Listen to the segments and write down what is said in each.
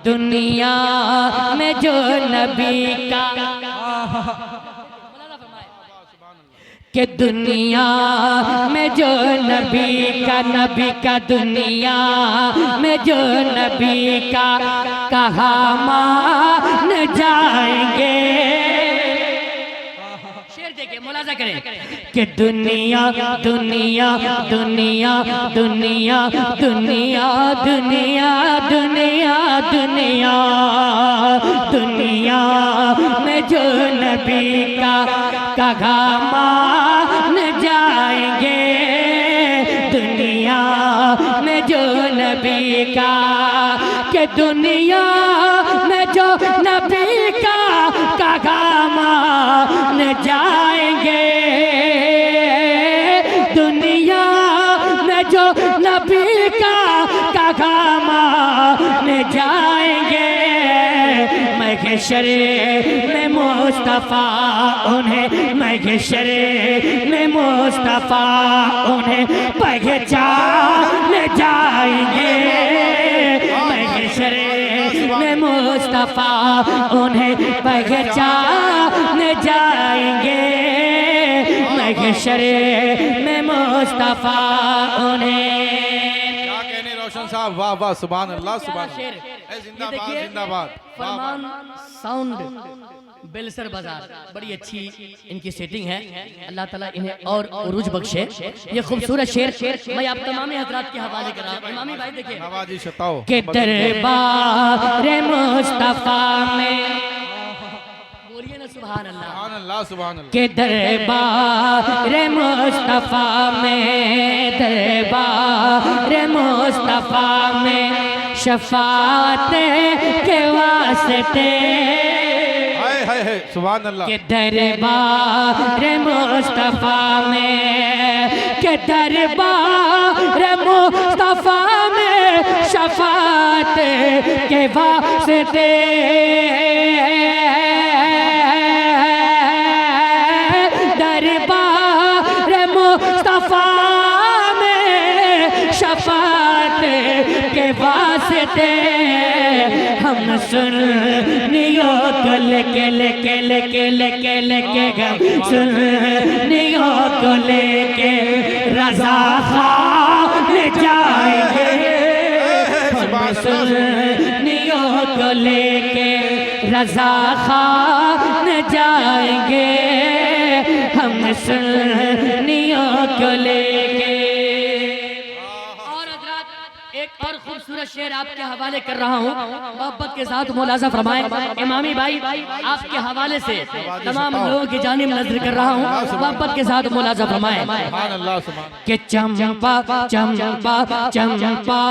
दुनिया में जो नबी का कि दुनिया में जो नबी का दुनिया में जो नबी का कहा मान जाएंगे। शेर देखिए, मुलाजा करें कि दुनिया दुनिया दुनिया दुनिया दुनिया दुनिया दुनिया दुनिया दुनिया में जो नबी का कहा मान जाएंगे। दुनिया में जो नबी का कि दुनिया में जो नबी का कहा मान जाएंगे। दुनिया में जो नबी का कहा मान जाएंगे। महशर में मुस्तफ़ा उन्हें महशर में मुस्तफ़ा उन्हें पहचान जाएंगे। महशर में मुस्तफ़ा उन्हें पहचान जाएंगे। महशर में मुस्तफ़ा उन्हें रोशन साहब, वाह वाह, सुभान अल्लाह, सुभान अल्लाह, जिंदाबाद जिंदाबाद। फरमान साउंड बेलसर बाजार, बड़ी अच्छी इनकी सेटिंग है। अल्लाह ताला इन्हें और उरूज बख्शे। ये खूबसूरत शेर मैं आप तमाम हजरात के हवाले कर रहा हूँ। इमामी भाई देखिए, आवाज़ी शताओ के दरबार मुस्तफा में, बोलिए ना सुभान अल्लाह, सुभान अल्लाह, सुभान अल्लाह। के दरबार मुस्तफा में, दरबार मुस्तफा में शफाअत के वास्ते, हाय हाय, सुभान अल्लाह। के दरबार मुस्तफा में, के दरबार मुस्तफा में शफाअत के वास्ते दरबार मुस्तफा में शफाअत के वास्ते हम सुन्नियों को लेके हम सुन्नियों को लेके रज़ा खान जाएंगे। हम सुन्नियों को लेके रज़ा खान जाएंगे। हम सुन्नियों को लेके। एक और खूबसूरत शेर आपके हवाले कर रहा हूँ, मोहब्बत के साथ मुलाजा फरमाएं। इमामी भाई आपके हवाले से तमाम लोगों की जानिब नजर कर रहा हूँ, मोहब्बत के साथ मुलाजा फरमाएं। कि चंपा चंपा चंपा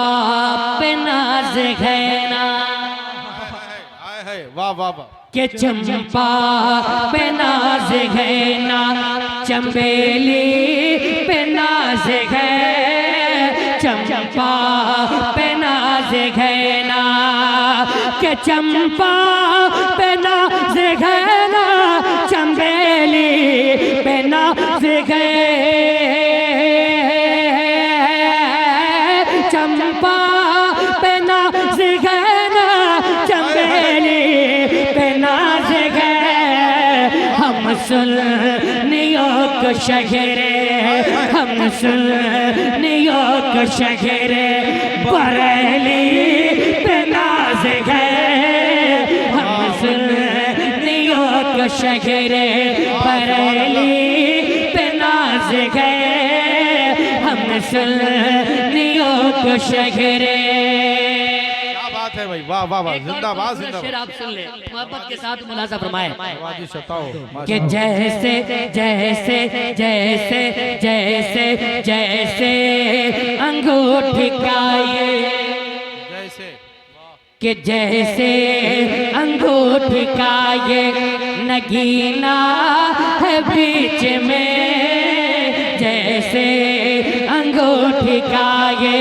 पे नाज़ है ना, वाह वाह वाह। के चंपा पे नाज़ है ना, चंबेली पे नाज़ है, चंपा पे नाज़ है ना, के चंपा पे नाज़ है ना, चंबेली पे नाज़ है, चंपा पे नाज़ है ना, चंबेली पे नाज़ है। हम सुन्नियों को शहरे, हम सुन्नियों को शहरे बरेली पे नाज़ है। हम सुन्नियों को शहरे बरेली पे नाज़ है। हम सुन्नियों को शहरे। है भाई, वाह वाह वाह, जिंदाबाद जिंदाबाद। शेर आप सुन ले, मोहब्बत के साथ मुलाजा फरमाएं। आवाज़ी शताओ कि जैसे जैसे जैसे जैसे जैसे अंगूठी का ये, जैसे कि जैसे अंगूठी का ये नगीना है बीच में, जैसे अंगूठी का ये,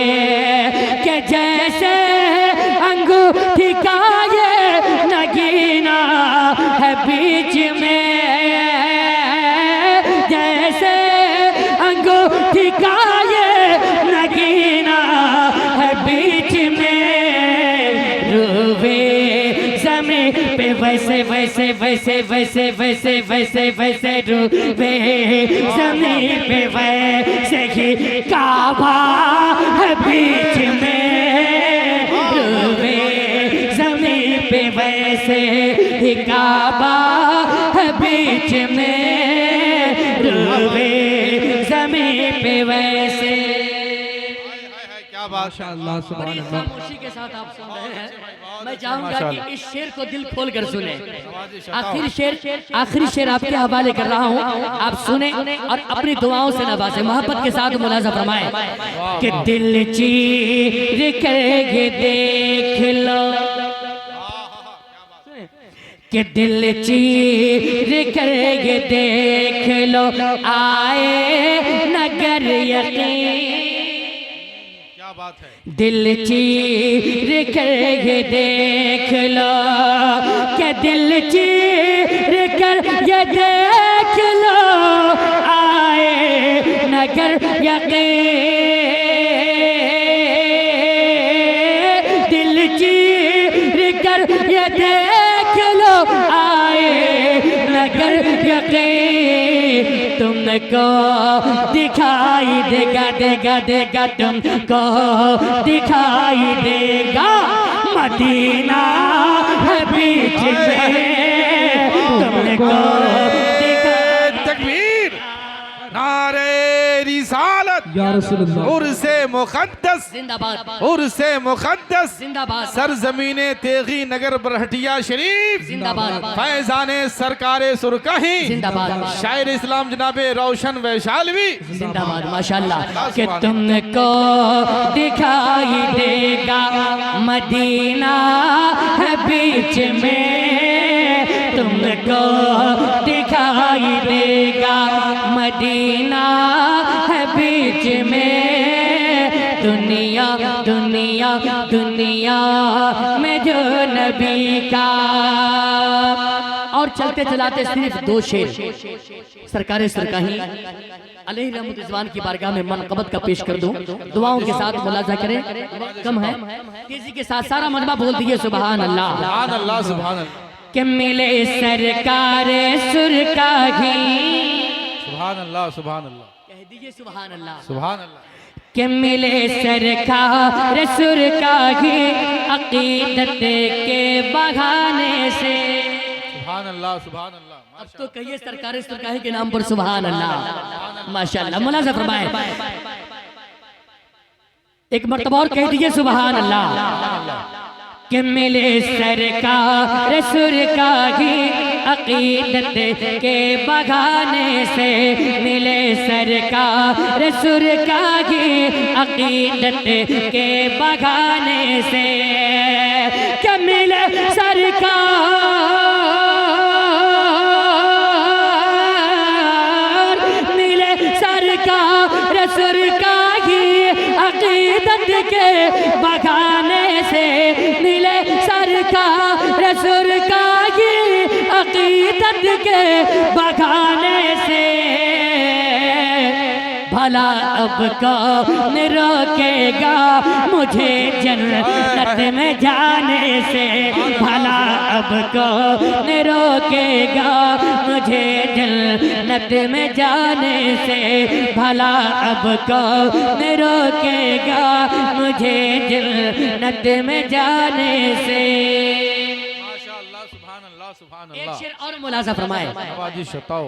कि जैसे अंगूठी का ये नगीना है बीच में, जैसे अंगूठी का ये नगीना है बीच में, रूबे ज़मीं पे वैसे वैसे वैसे वैसे वैसे वैसे वैसे डूबे ज़मीं पे वैसे ही काबा है बीच में डूबे ज़मीं पे वैसे ही काबा है बीच में डूबे ज़मीं पे वैसे। क्या बात माशाअल्लाह सुभान अल्लाह। खामोशी के साथ आप सुन रहे हैं। मैं चाहूंगा कि इस शेर को दिल खोल कर सुने। आखिरी शेर आपके हवाले कर रहा हूँ, आप सुने और अपनी दुआओं से नवाजे, मोहब्बत के साथ मुलाजा फरमाएं कि दिल चीर करके देख लो, कि दिल चीर करके देख लो आए नगर यकीन। क्या बात है। दिल चीर करके देख लो, कि दिल चीर कर ये देख लो आए नगर यकीन। दिल चीर कर ये देख लो आए नगर यकीन। तुमको दिखाई देगा देगा देगा तुमको दिखाई देगा मदीना है बीच में तुमको तकबीर नारे रिसालत या रसूलल्लाह। उर्से मुक़द्दस जिंदाबाद उर्से मुक़द्दस जिंदाबाद सरजमीने तेगी नगर बरहटिया शरीफ जिंदाबाद फैजाने सरकारे सुरकाही जिंदाबाद शायर इस्लाम जनाबे रोशन वैशालवी जिंदाबाद माशाल्लाह। कि तुमको दिखाई देगा मदीना है बीच में तुमको दिखाई देगा मदीना है बीच में। दुनिया दुनिया दुनिया में जो नबी का। और चलते चलाते सिर्फ दो शेर सरकारे सरकाही अलैहि रहमत रिज़वान की बारगाह में मनक़बत का पेश कर दूं, दुआओं के साथ मुलाजा करें। कम है, तेजी के साथ सारा मजमा बोल दिए सुभान अल्लाह सुभान अल्लाह सुभान अल्लाह कि मिले सरकारे सुरकाही। सुभान अल्लाह सुभान अल्लाह कह दीजिए सुभान अल्लाह। सुभान अल्लाह कि मिले सरकार सुरकाही अकीदत के बहाने से। सुभान अल्लाह सुभान अल्लाह। अब तो कहिए सरकार सुरकाही के नाम पर सुभान अल्लाह माशाअल्लाह। मुलाजा फरमाएं, एक मर्तबा और कह दीजिए सुभान अल्लाह। कि मिले सरकार सुरकाही अकीदत के बगाने से मिले सरकार सुरकाही अकीदत के बगाने से। कि मिले सरकार मिले सरकार सुरकाही अकीदत के बगाने से मिले सरकार सुरकाही अकीदत के बगाने से। भला अब कौन रोकेगा मुझे जन्नत में जाने से। भला अब कौन रोकेगा मुझे जन्नत में जाने से। भला अब कौन रोकेगा मुझे जन्नत में जाने से। माशाअल्लाह सुभान अल्लाह सुभान एक अल्लाह। शेर और मुलाजा फरमाए आवाज़ शताओ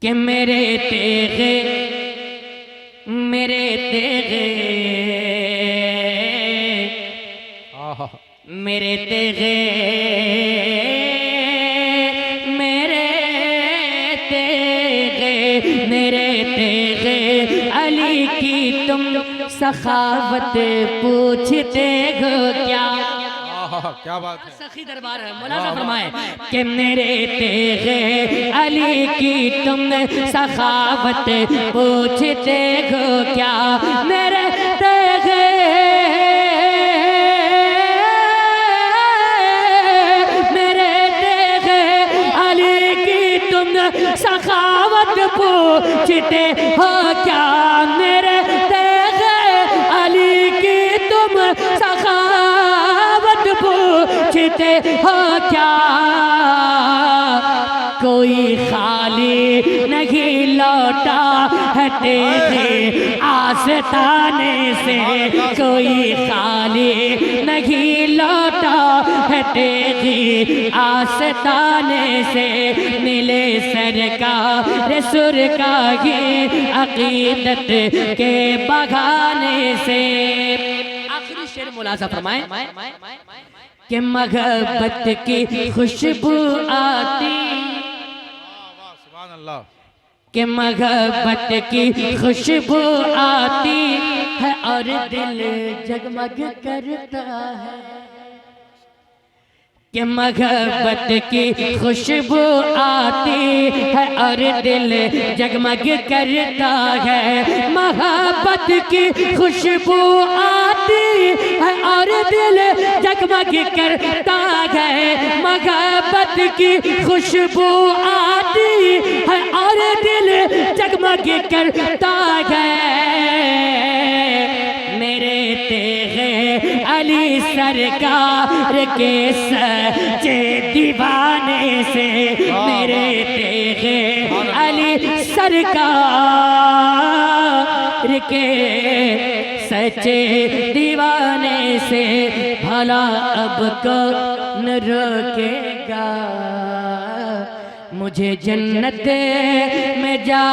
कि मेरे तेगे मेरे तेगे आहा मेरे तेगे मेरे तेगे मेरे तेगे अली की तुम सखावत पूछते हो क्या। क्या बात है। सखी दरबार है, मुलाजा फरमाए कि मेरे तेगे अली की तुम सखावत पूछते हो क्या। मेरे तेगे मेरे तेगे अली की तुम सखावत पूछते हो क्या। मेरे तेगे अली की तुम सखावत सोचते हो क्या कोई खाली नहीं लौटा है तेरे आस्ताने से, कोई खाली नहीं लौटा है तेरी आस्ताने से। मिले सरकार सुर का ये अकीदत के बगाने से। आखिरी शेर मुलाजा फरमाएं कि मोहब्बत की खुशबू आती, सुभान अल्लाह, कि मोहब्बत की खुशबू आती है और दिल जगमग करता है, कि मोहब्बत की खुशबू आती है और दिल जगमग करता है। मोहब्बत की खुशबू आती है और दिल जगमग करता है। मोहब्बत की खुशबू आती है और दिल जगमग करता है। मेरे तेरे अली सरकार के सच्चे दीवाने से, मेरे तेरे अली सरकार के सच्चे दीवाने से। भला अब कौन रोकेगा मुझे जन्नत में जा